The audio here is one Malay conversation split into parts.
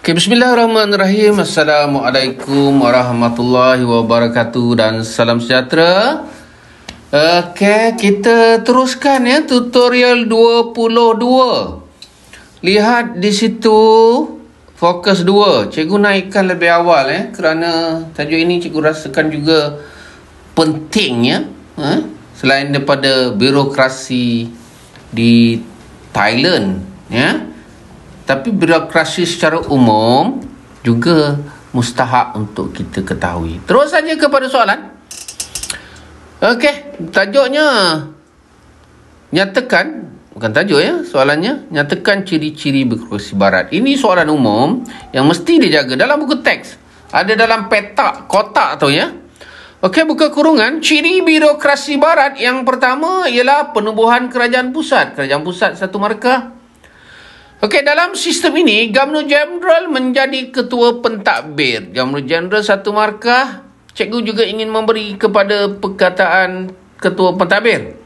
Okay, bismillahirrahmanirrahim. Assalamualaikum warahmatullahi wabarakatuh dan salam sejahtera. Okay, kita teruskan ya tutorial 22. Lihat di situ fokus 2. Cikgu naikkan lebih awal kerana tajuk ini cikgu rasakan juga pentingnya selain daripada birokrasi di Thailand ya. Tapi birokrasi secara umum juga mustahak untuk kita ketahui. Terus saja kepada soalan. Okey, tajuknya nyatakan, bukan tajuk ya, soalannya nyatakan ciri-ciri birokrasi barat. Ini soalan umum yang mesti dijaga dalam buku teks. Ada dalam petak kotak tu ya. Okey, buka kurungan. Ciri birokrasi barat yang pertama ialah penubuhan kerajaan pusat. Kerajaan pusat satu markah. Okey, dalam sistem ini, Governor General menjadi ketua pentadbir. Governor General satu markah. Cikgu juga ingin memberi kepada perkataan ketua pentadbir.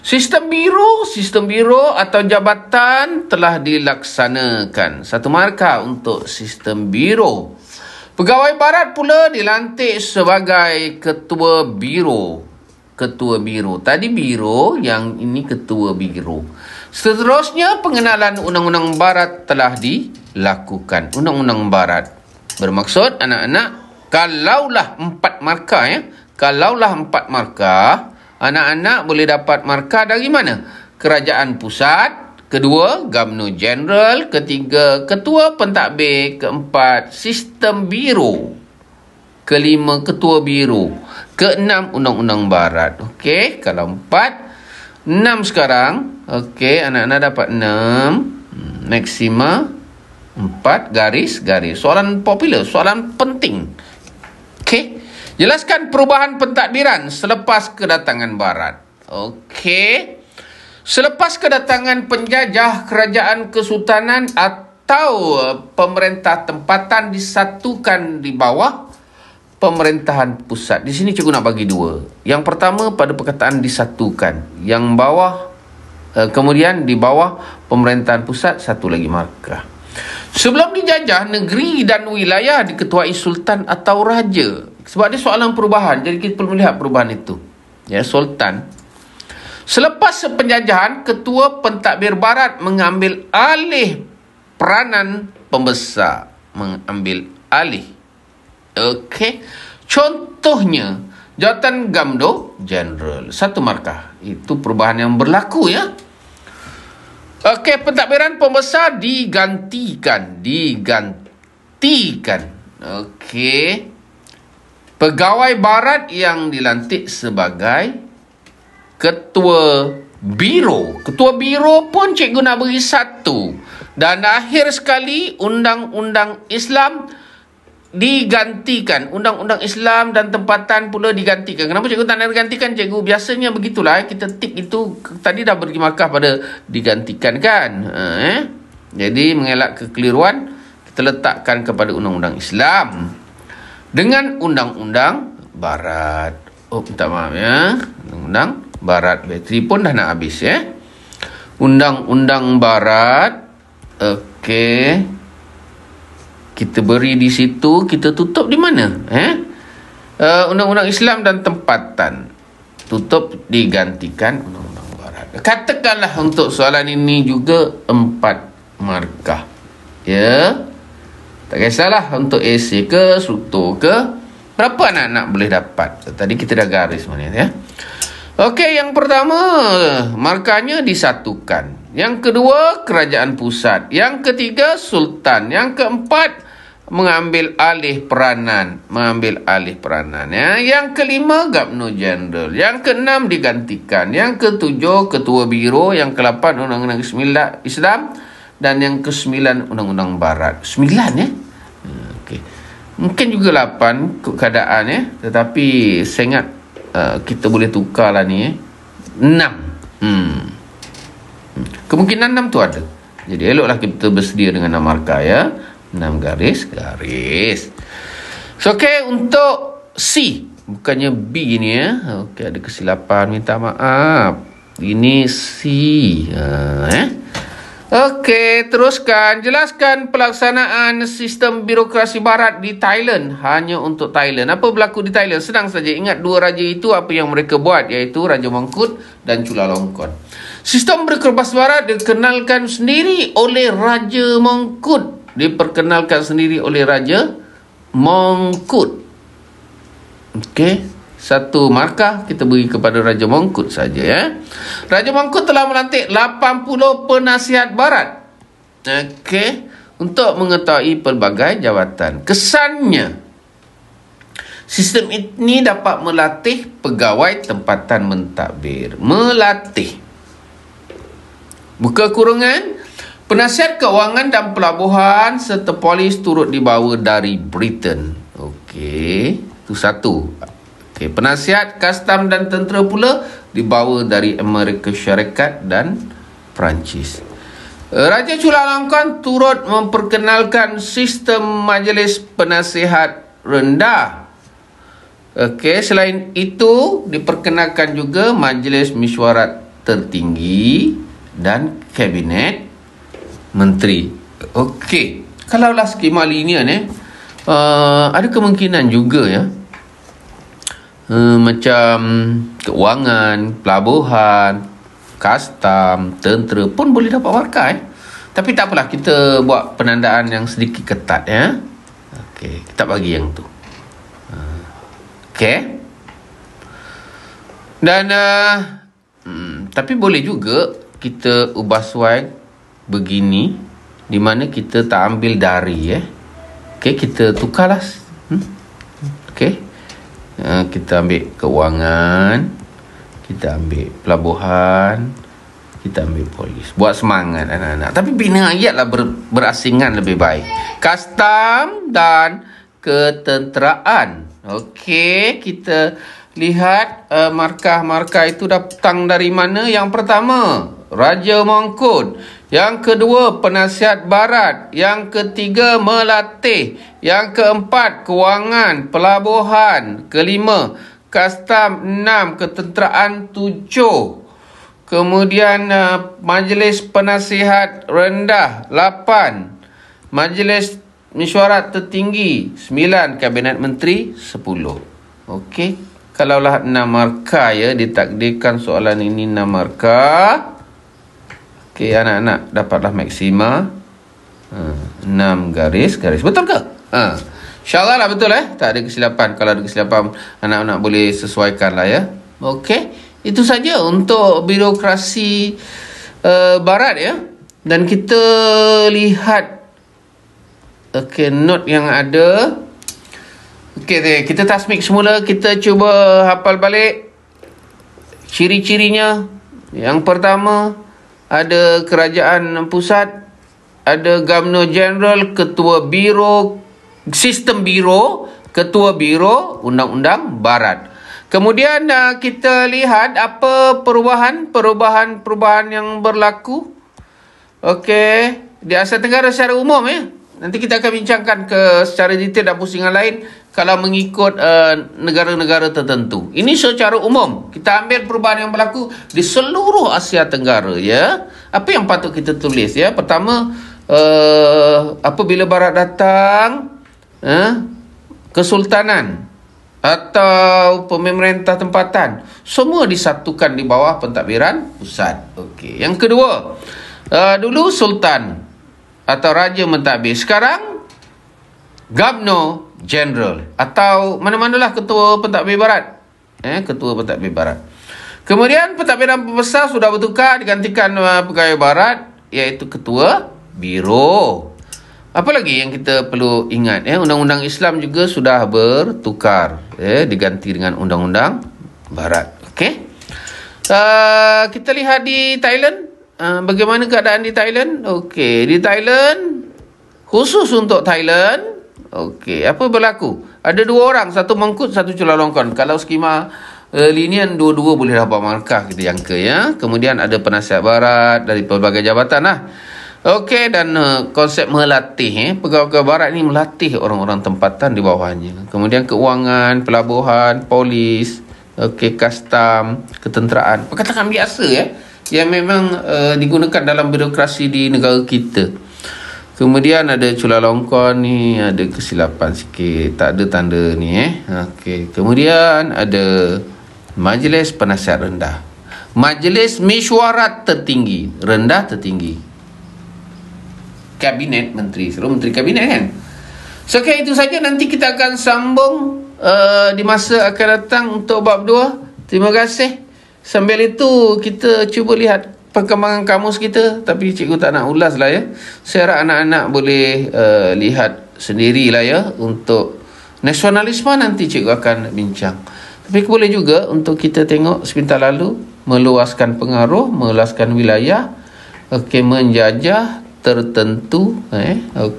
Sistem biro atau jabatan telah dilaksanakan. Satu markah untuk sistem biro. Pegawai barat pula dilantik sebagai ketua biro. Ketua biro. Tadi biro, yang ini ketua biro. Seterusnya, pengenalan Undang-Undang Barat telah dilakukan. Undang-Undang Barat bermaksud anak-anak, kalaulah 4 markah ya. Kalaulah 4 markah, anak-anak boleh dapat markah dari mana? Kerajaan pusat. Kedua, Governor General. Ketiga, ketua pentadbir. Keempat, sistem biro. Kelima, ketua biro. Keenam, Undang-Undang Barat. Okey, kalau 4, 6 sekarang. Okey, anak-anak dapat 6. Maksima 4 garis. Soalan popular, soalan penting. Okey, jelaskan perubahan pentadbiran selepas kedatangan barat. Okey, selepas kedatangan penjajah, kerajaan kesultanan atau pemerintah tempatan disatukan di bawah pemerintahan pusat. Di sini cikgu nak bagi 2. Yang pertama pada perkataan disatukan. Yang bawah kemudian di bawah pemerintahan pusat satu lagi markah. Sebelum dijajah, negeri dan wilayah diketuai sultan atau raja. Sebab dia soalan perubahan, jadi kita perlu melihat perubahan itu. Ya, sultan. Selepas penjajahan, ketua pentadbir barat mengambil alih peranan pembesar. Mengambil alih. Okey. Contohnya, jawatan Governor General. Satu markah. Itu perubahan yang berlaku ya. Okey, pentadbiran pembesar digantikan. Okey. Pegawai barat yang dilantik sebagai ketua biro. Ketua biro pun cikgu nak beri 1. Dan akhir sekali, Undang-Undang Islam digantikan. Undang-Undang Islam dan tempatan pula digantikan. Kenapa cikgu tak nak digantikan? Cikgu biasanya begitulah. Kita tik itu. Tadi dah beri markah pada digantikan kan. Jadi mengelak kekeliruan, kita letakkan kepada Undang-Undang Islam dengan Undang-Undang Barat. Oh, minta maaf ya. Undang-Undang Barat. Bateri pun dah nak habis ya. Undang-Undang Barat. Okey. Kita beri di situ, kita tutup di mana? Undang-Undang Islam dan tempatan. Tutup digantikan Undang-Undang Barat. Katakanlah untuk soalan ini juga 4 markah. Ya. Tak kisahlah untuk esei ke, struktur ke. Berapa anak-anak boleh dapat? Tadi kita dah garis mana ya. Okey, yang pertama markahnya disatukan. Yang kedua, kerajaan pusat. Yang ketiga, sultan. Yang keempat, mengambil alih peranan ya. Yang kelima, Governor General. Yang keenam, digantikan. Yang ketujuh, ketua biro. Yang ke-8, Undang-Undang Islam. Dan yang ke-9, Undang-Undang Barat. 9 ya. Okey. Mungkin juga 8 keadaan ya. Tetapi saya ingat kita boleh tukar lah ni 6. Kemungkinan 6 tu ada. Jadi eloklah kita bersedia dengan 6 markah ya. 6 garis. So, okey, untuk C. Bukannya B ni ya. Okey, ada kesilapan. Minta maaf. Ini C. Okey. Okey, teruskan. Jelaskan pelaksanaan sistem birokrasi barat di Thailand. Hanya untuk Thailand. Apa berlaku di Thailand? Senang saja. Ingat dua raja itu apa yang mereka buat, iaitu Raja Mongkut dan Chulalongkorn. Sistem birokrasi barat dikenalkan sendiri oleh Raja Mongkut. Diperkenalkan sendiri oleh Raja Mongkut. Okey. Satu markah kita beri kepada Raja Mongkut saja, ya. Raja Mongkut telah melantik 80 penasihat barat. Okey, untuk mengetahui pelbagai jawatan. Kesannya, sistem ini dapat melatih pegawai tempatan mentadbir. Melatih. Buka kurungan. Penasihat kewangan dan pelabuhan serta polis turut dibawa dari Britain. Okey, itu satu. Okay, penasihat, kastam dan tentera pula dibawa dari Amerika Syarikat dan Perancis. Raja Chulalongkorn turut memperkenalkan sistem majlis penasihat rendah. Okey, selain itu diperkenalkan juga majlis mesyuarat tertinggi dan kabinet menteri. Okey, kalaulah skema linier ada kemungkinan juga, ya. Macam keuangan, pelabuhan, kastam, tentera pun boleh dapat markah, Tapi tak apalah, kita buat penandaan yang sedikit ketat, ya. Okey, kita bagi yang tu. Okey. Dan tapi boleh juga kita ubah suai begini, di mana kita tak ambil dari, Okey, kita tukarlah. Okey. Kita ambil keuangan, kita ambil pelabuhan, kita ambil polis. Buat semangat anak-anak. Tapi bina ayatlah berasingan lebih baik. Kastam dan ketenteraan. Okey, kita lihat markah-markah itu datang dari mana. Yang pertama, Raja Mongkut. Yang kedua, penasihat barat. Yang ketiga, melatih. Yang keempat, kewangan, pelabuhan. Kelima, kastam. 6, ketenteraan. 7. Kemudian majlis penasihat rendah. 8, majlis mesyuarat tertinggi. 9, kabinet menteri. 10. Okey, kalaulah 6 markah, ya, ditakdirkan soalan ini 6 markah. Okey, anak-anak dapatlah maksima 6 garis. Betul ke? InsyaAllah lah betul, tak ada kesilapan. Kalau ada kesilapan, anak-anak boleh sesuaikan lah, ya. Okey, itu saja untuk birokrasi barat, ya. Dan kita lihat note yang ada. Okey, kita tasmik semula. Kita cuba hafal balik ciri-cirinya. Yang pertama, ada kerajaan pusat, ada Governor General, ketua biro, sistem biro, ketua biro, undang-undang barat. Kemudian kita lihat apa perubahan yang berlaku. Okey, di Asia Tenggara secara umum, Nanti kita akan bincangkan secara detail dan pusingan lain kalau mengikut negara-negara tertentu. Ini secara umum. Kita ambil perubahan yang berlaku di seluruh Asia Tenggara, ya. Apa yang patut kita tulis, ya? Pertama, apabila barat datang, kesultanan atau pemerintah tempatan, semua disatukan di bawah pentadbiran pusat. Okey. Yang kedua, dulu sultan atau raja mentadbir. Sekarang Governor General atau mana-manalah ketua pentadbir barat. Ketua pentadbir barat. Kemudian pentadbiran pembesar sudah bertukar, digantikan pegawai barat, iaitu ketua biro. Apa lagi yang kita perlu ingat? Undang-undang Islam juga sudah bertukar, diganti dengan undang-undang barat. Okey. Kita lihat di Thailand. Bagaimana keadaan di Thailand? Okey, di Thailand, khusus untuk Thailand, okey, apa berlaku? Ada 2 orang, satu Mongkut, satu Chulalongkorn. Kalau skema linier, dua-dua boleh dapat markah, kita jangka, ya. Kemudian ada penasihat barat dari pelbagai jabatan lah. Okey, dan konsep melatih, pegawai barat ni melatih orang-orang tempatan di bawahnya. Kemudian keuangan, pelabuhan, polis, okey, kastam, ketenteraan. Perkataan biasa, yang memang digunakan dalam birokrasi di negara kita. Kemudian ada Chulalongkorn ni ada kesilapan sikit, tak ada tanda ni Okey. Kemudian ada Majlis Penasihat Rendah, Majlis Mesyuarat Tertinggi, rendah tertinggi, Kabinet Menteri, seluruh Menteri Kabinet kan. So itu saja, nanti kita akan sambung di masa akan datang untuk bab 2. Terima kasih. Sambil itu kita cuba lihat perkembangan kamus kita, tapi cikgu tak nak ulas lah ya. Saya harap anak-anak boleh lihat sendirilah ya. Untuk nasionalisme nanti cikgu akan bincang. Tapi boleh juga untuk kita tengok sebentar lalu, meluaskan pengaruh, meluaskan wilayah, menjajah tertentu.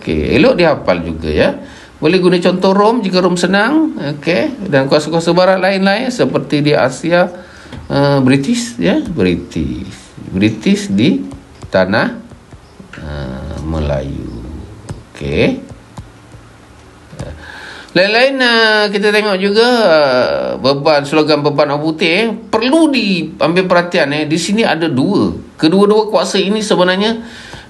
Elok dihafal juga ya. Boleh guna contoh Rom jika Rom senang. Dan kuasa-kuasa barat lain-lain seperti di Asia, British ya, British di tanah Melayu. Lain-lain kita tengok juga slogan beban orang putih perlu diambil perhatian. Di sini ada dua. Kedua-dua kuasa ini sebenarnya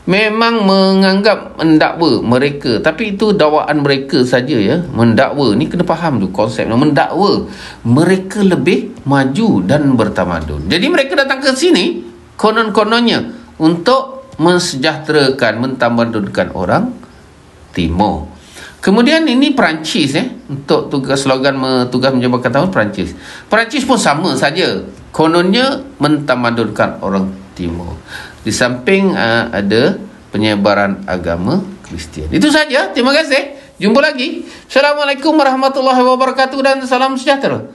memang menganggap mendakwa mereka, tapi itu dakwaan mereka saja ya. Mendakwa ni kena faham tu konsepnya. Mendakwa mereka lebih maju dan bertamadun. Jadi mereka datang ke sini konon-kononnya untuk mensejahterakan, mentamadunkan orang Timur. Kemudian ini Perancis untuk tugas slogan tugas menjabarkan tahun Perancis. Perancis pun sama saja. Kononnya mentamadunkan orang Timur. Di samping ada penyebaran agama Kristian. Itu saja. Terima kasih. Jumpa lagi. Assalamualaikum warahmatullahi wabarakatuh dan salam sejahtera.